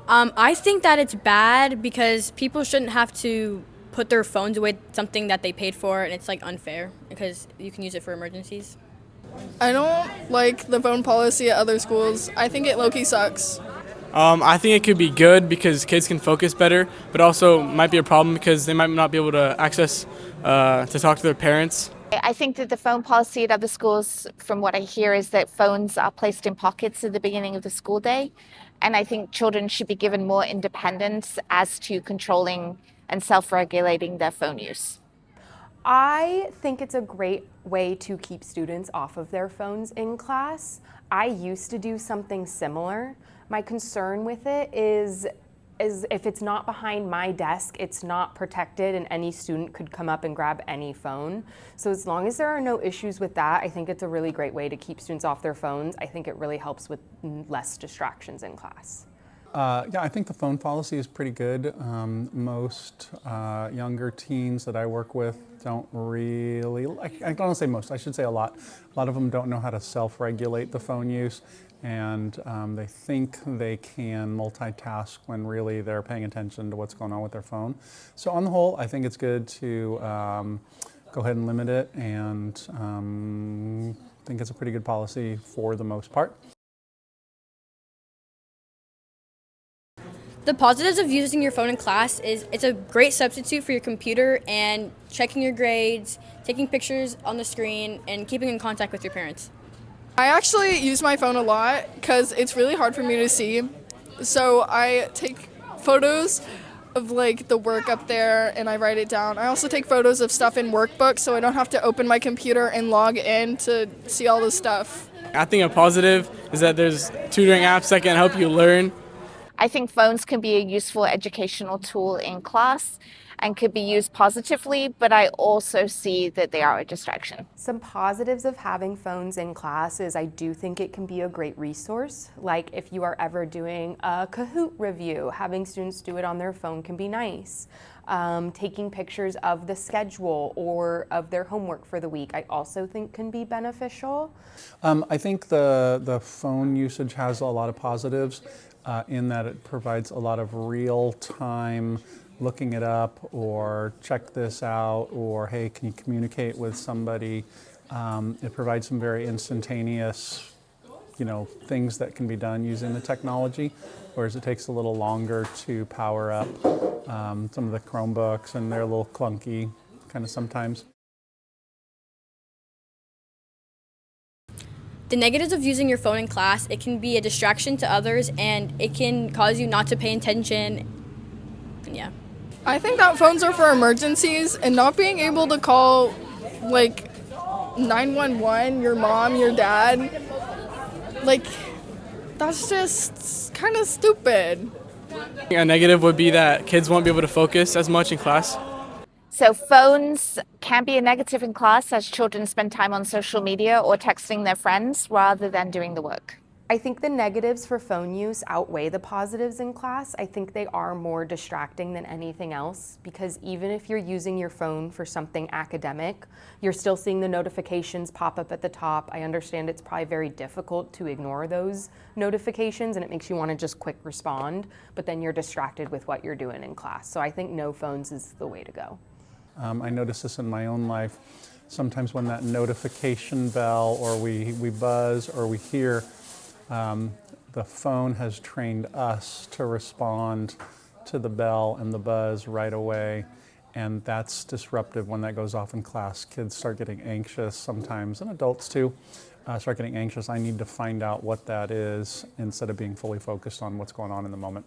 I think that it's bad because people shouldn't have to put their phones away something that they paid for, and it's like unfair because you can use it for emergencies. I don't like the phone policy at other schools. I think it low-key sucks. I think it could be good because kids can focus better, but also might be a problem because they might not be able to access to talk to their parents. I think that the phone policy at other schools, from what I hear, is that phones are placed in pockets at the beginning of the school day. And I think children should be given more independence as to controlling and self regulating their phone use. I think it's a great way to keep students off of their phones in class. I used to do something similar. My concern with it is if it's not behind my desk, it's not protected and any student could come up and grab any phone. So as long as there are no issues with that, I think it's a really great way to keep students off their phones. I think it really helps with less distractions in class. Yeah, I think the phone policy is pretty good. Most younger teens that I work with don't really, I don't want to say most, I should say a lot. A lot of them don't know how to self-regulate the phone use, and they think they can multitask when really they're paying attention to what's going on with their phone. So on the whole, I think it's good to go ahead and limit it, and I think it's a pretty good policy for the most part. The positives of using your phone in class is it's a great substitute for your computer and checking your grades, taking pictures on the screen, and keeping in contact with your parents. I actually use my phone a lot because it's really hard for me to see. So I take photos of like the work up there and I write it down. I also take photos of stuff in workbooks so I don't have to open my computer and log in to see all the stuff. I think a positive is that there's tutoring apps that can help you learn. I think phones can be a useful educational tool in class and could be used positively, but I also see that they are a distraction. Some positives of having phones in class is I do think it can be a great resource. Like if you are ever doing a Kahoot review, having students do it on their phone can be nice. Taking pictures of the schedule or of their homework for the week, I also think can be beneficial. I think the phone usage has a lot of positives in that it provides a lot of real-time looking it up or check this out or hey, can you communicate with somebody? It provides some very instantaneous things that can be done using the technology, whereas it takes a little longer to power up some of the Chromebooks, and they're a little clunky kind of sometimes. The negatives of using your phone in class, it can be a distraction to others and it can cause you not to pay attention. And yeah. I think that phones are for emergencies, and not being able to call like 911, your mom, your dad, like that's just kind of stupid. A negative would be that kids won't be able to focus as much in class. So phones can be a negative in class as children spend time on social media or texting their friends rather than doing the work. I think the negatives for phone use outweigh the positives in class. I think they are more distracting than anything else because even if you're using your phone for something academic, you're still seeing the notifications pop up at the top. I understand it's probably very difficult to ignore those notifications and it makes you want to just quick respond, but then you're distracted with what you're doing in class. So I think no phones is the way to go. I notice this in my own life. Sometimes when that notification bell or we buzz or we hear, the phone has trained us to respond to the bell and the buzz right away, and that's disruptive when that goes off in class. Kids start getting anxious sometimes, and adults too start getting anxious. I need to find out what that is instead of being fully focused on what's going on in the moment.